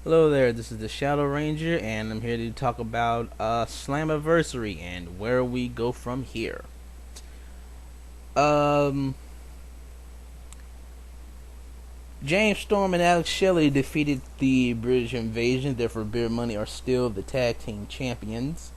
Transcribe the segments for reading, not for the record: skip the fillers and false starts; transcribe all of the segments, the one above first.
Hello there, this is the Shadow Ranger, and I'm here to talk about Slammiversary and where we go from here. Um, James Storm and Alex Shelley defeated the British Invasion, therefore Beer Money are still the tag team champions.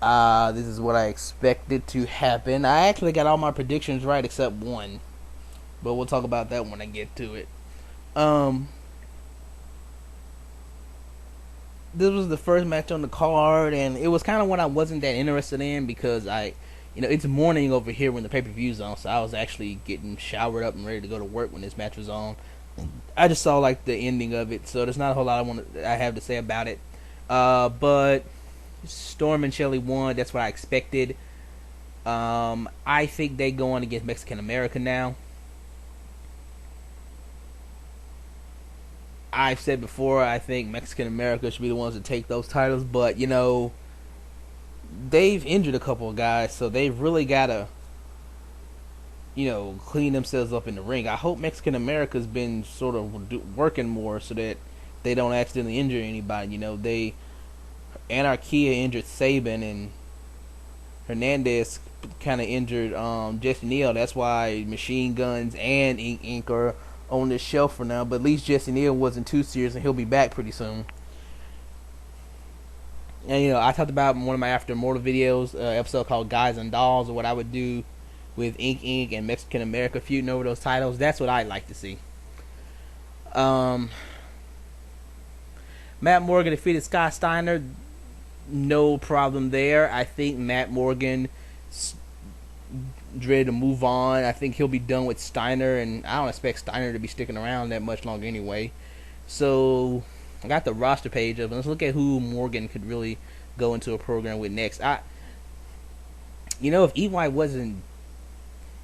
This is what I expected to happen. I actually got all my predictions right except one, but we'll talk about that when I get to it. Um, this was the first match on the card, and it was kind of one I wasn't that interested in because it's morning over here when the pay per view's on, so I was actually getting showered up and ready to go to work when this match was on. I just saw like the ending of it, so there's not a whole lot I have to say about it. But Storm and Shelley won. That's what I expected. I think they go on against Mexican America now. I've said before, I think Mexican America should be the ones to take those titles, but they've injured a couple of guys, so they've really got to, clean themselves up in the ring. I hope Mexican America's been sort of working more so that they don't accidentally injure anybody. They Anarchia injured Saban, and Hernandez kind of injured Jesse Neal. That's why Machine Guns and Ink are on this shelf for now. But at least Jesse Neal wasn't too serious, and he'll be back pretty soon. And I talked about in one of my After Immortal videos, episode called Guys and Dolls, or what I would do with Ink and Mexican America feuding over those titles. That's what I'd like to see. Um, Matt Morgan defeated Scott Steiner. No problem there. I think Matt Morgan ready to move on. I think he'll be done with Steiner, and I don't expect Steiner to be sticking around that much longer anyway. So I got the roster page up, and let's look at who Morgan could really go into a program with next. If EY wasn't,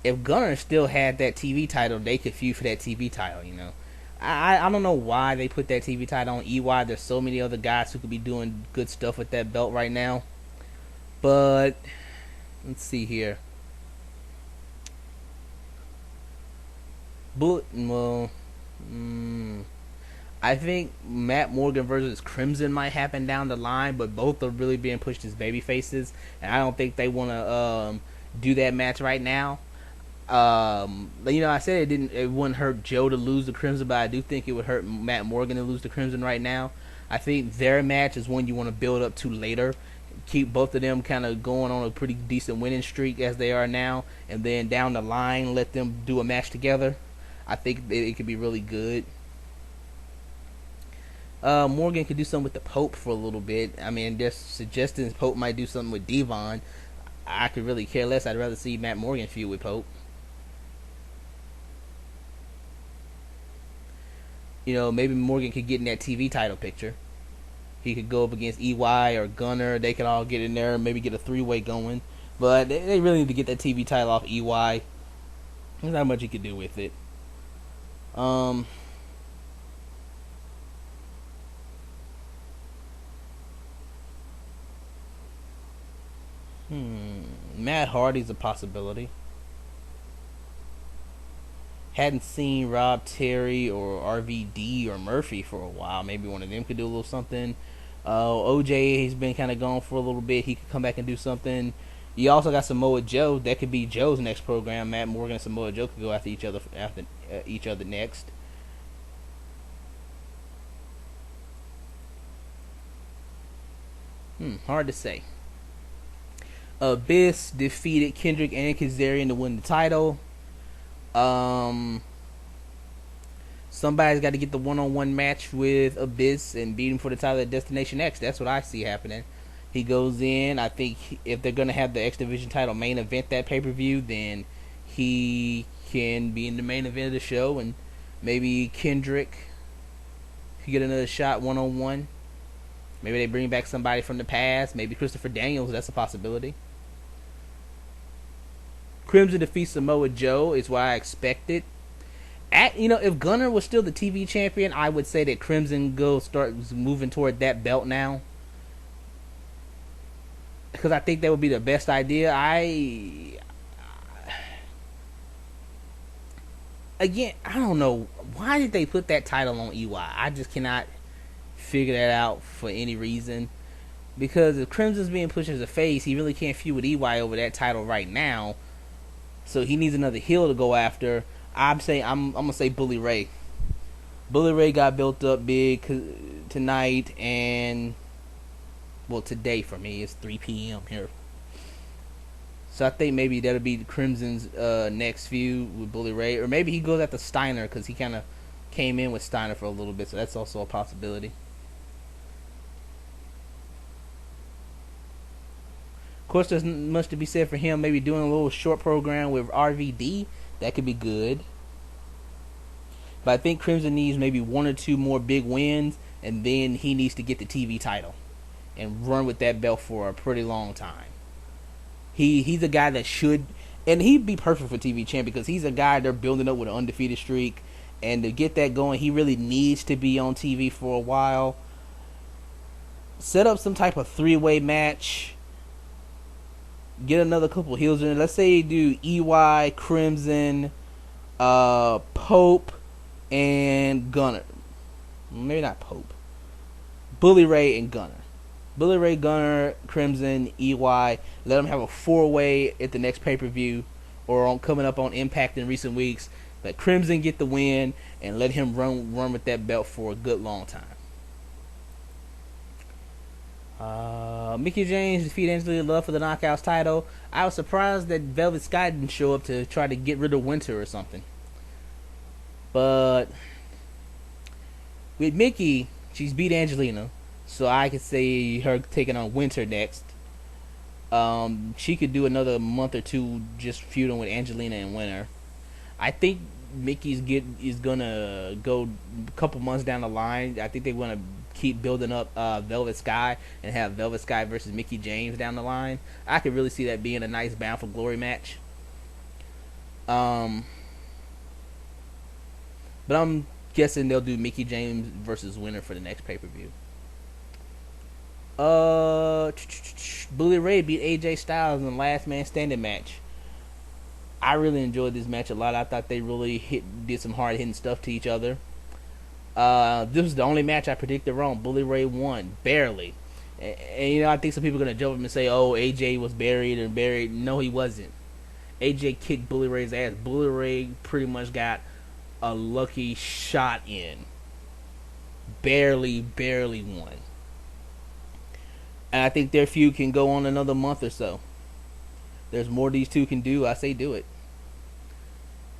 if Gunner still had that TV title, they could feud for that TV title. I don't know why they put that TV title on EY. There's so many other guys who could be doing good stuff with that belt right now. But let's see here. I think Matt Morgan versus Crimson might happen down the line, but both are really being pushed as baby faces, and I don't think they want to do that match right now. I said it wouldn't hurt Joe to lose the Crimson, but I do think it would hurt Matt Morgan to lose the Crimson right now. I think their match is one you want to build up to later. Keep both of them kind of going on a pretty decent winning streak as they are now, and then down the line let them do a match together. I think it could be really good. Morgan could do something with the Pope for a little bit. I mean, there's suggestions Pope might do something with Devon. I could really care less. I'd rather see Matt Morgan feud with Pope. Maybe Morgan could get in that TV title picture. He could go up against EY or Gunner. They could all get in there and maybe get a three-way going. But they really need to get that TV title off EY. There's not much he could do with it. Matt Hardy's a possibility. Hadn't seen Rob Terry or RVD or Murphy for a while. Maybe one of them could do a little something. OJ, he's been kind of gone for a little bit. He could come back and do something. You also got Samoa Joe. That could be Joe's next program. Matt Morgan and Samoa Joe could go after each other next. Hard to say. Abyss defeated Kendrick and Kazarian to win the title. Somebody's got to get the one-on-one match with Abyss and beat him for the title at Destination X. That's what I see happening. He goes in. I think if they're going to have the X Division title main event that pay-per-view, then he can be in the main event of the show, and maybe Kendrick could get another shot one-on-one. Maybe they bring back somebody from the past. Maybe Christopher Daniels. That's a possibility. Crimson defeats Samoa Joe is what I expected. If Gunner was still the TV champion, I would say that Crimson start moving toward that belt now, because I think that would be the best idea. I don't know why did they put that title on EY. I just cannot figure that out for any reason. Because if Crimson's being pushed as a face, he really can't feud with EY over that title right now. So he needs another heel to go after. I'm gonna say Bully Ray. Bully Ray got built up big tonight, and well, today for me it's 3 p.m. here. So I think maybe that'll be Crimson's next feud with Bully Ray, or maybe he goes after Steiner because he kind of came in with Steiner for a little bit, so that's also a possibility. Of course, there's much to be said for him. Maybe doing a little short program with RVD, that could be good. But I think Crimson needs maybe one or two more big wins, and then he needs to get the TV title and run with that belt for a pretty long time. He's a guy that should, and he'd be perfect for TV champ because he's a guy they're building up with an undefeated streak, and to get that going, he really needs to be on TV for a while. Set up some type of three-way match. Get another couple heels in. Let's say you do EY, Crimson, Pope, and Gunner. Maybe not Pope. Bully Ray and Gunner. Bully Ray, Gunner, Crimson, EY. Let them have a four-way at the next pay-per-view or coming up on Impact in recent weeks. Let Crimson get the win and let him run with that belt for a good long time. Mickie James defeated Angelina Love for the Knockouts title. I was surprised that Velvet Sky didn't show up to try to get rid of Winter or something. But with Mickie, she's beat Angelina. So I could see her taking on Winter next. She could do another month or two just feuding with Angelina and Winter. I think Mickey's is gonna go a couple months down the line. I think they want to keep building up Velvet Sky and have Velvet Sky versus Mickie James down the line. I could really see that being a nice Bound for Glory match. But I'm guessing they'll do Mickie James versus Winter for the next pay-per-view. Bully Ray beat AJ Styles in the last man standing match. I really enjoyed this match a lot. I thought they really did some hard hitting stuff to each other. This was the only match I predicted wrong. Bully Ray won barely, and I think some people are gonna jump up and say, "Oh, AJ was buried." No, he wasn't. AJ kicked Bully Ray's ass. Bully Ray pretty much got a lucky shot in. Barely won. And I think their feud can go on another month or so. There's more these two can do. I say do it.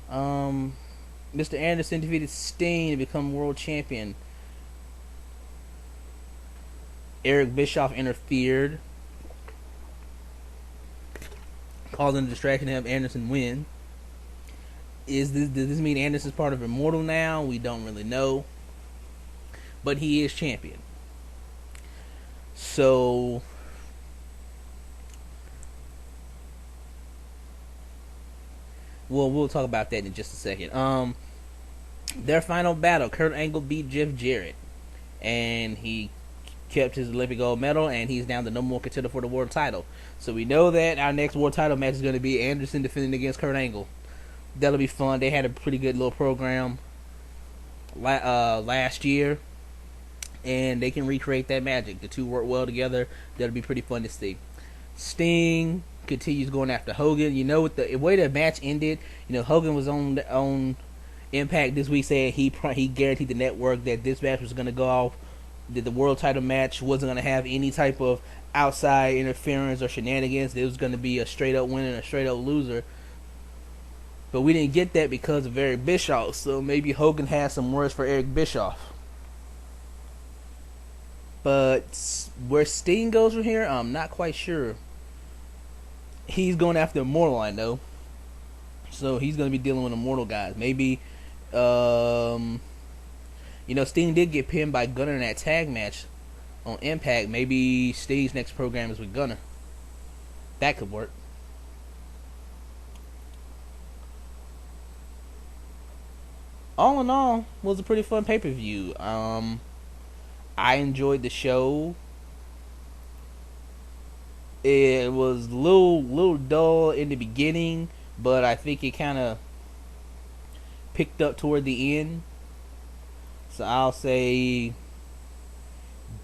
Mr. Anderson defeated Sting to become world champion. Eric Bischoff interfered, causing a distraction to have Anderson win. Does this mean Anderson's part of Immortal now? We don't really know. But he is champion. So we'll talk about that in just a second. Their final battle, Kurt Angle beat Jeff Jarrett, and he kept his Olympic gold medal, and he's now the number one contender for the world title. So we know that our next world title match is going to be Anderson defending against Kurt Angle. That'll be fun. They had a pretty good little program last year, and they can recreate that magic. The two work well together. That'll be pretty fun to see. Sting continues going after Hogan. With the way the match ended, Hogan was on Impact this week saying he guaranteed the network that this match was going to go off, that the world title match wasn't going to have any type of outside interference or shenanigans. It was going to be a straight up winner and a straight up loser. But we didn't get that because of Eric Bischoff, so maybe Hogan has some words for Eric Bischoff. But where Sting goes from here, I'm not quite sure. He's going after Immortal, I know. So he's going to be dealing with Immortal guys. Maybe, Sting did get pinned by Gunner in that tag match on Impact. Maybe Sting's next program is with Gunner. That could work. All in all, it was a pretty fun pay-per-view. I enjoyed the show. It was a little dull in the beginning, but I think it kind of picked up toward the end. So I'll say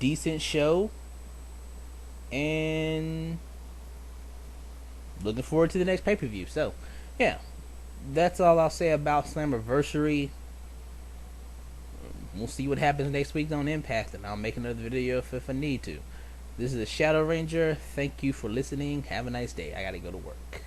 decent show, and looking forward to the next pay-per-view. So, yeah, that's all I'll say about Slammiversary. We'll see what happens next week on Impact, and I'll make another video if I need to. This is a Shadow Ranger. Thank you for listening. Have a nice day. I gotta go to work.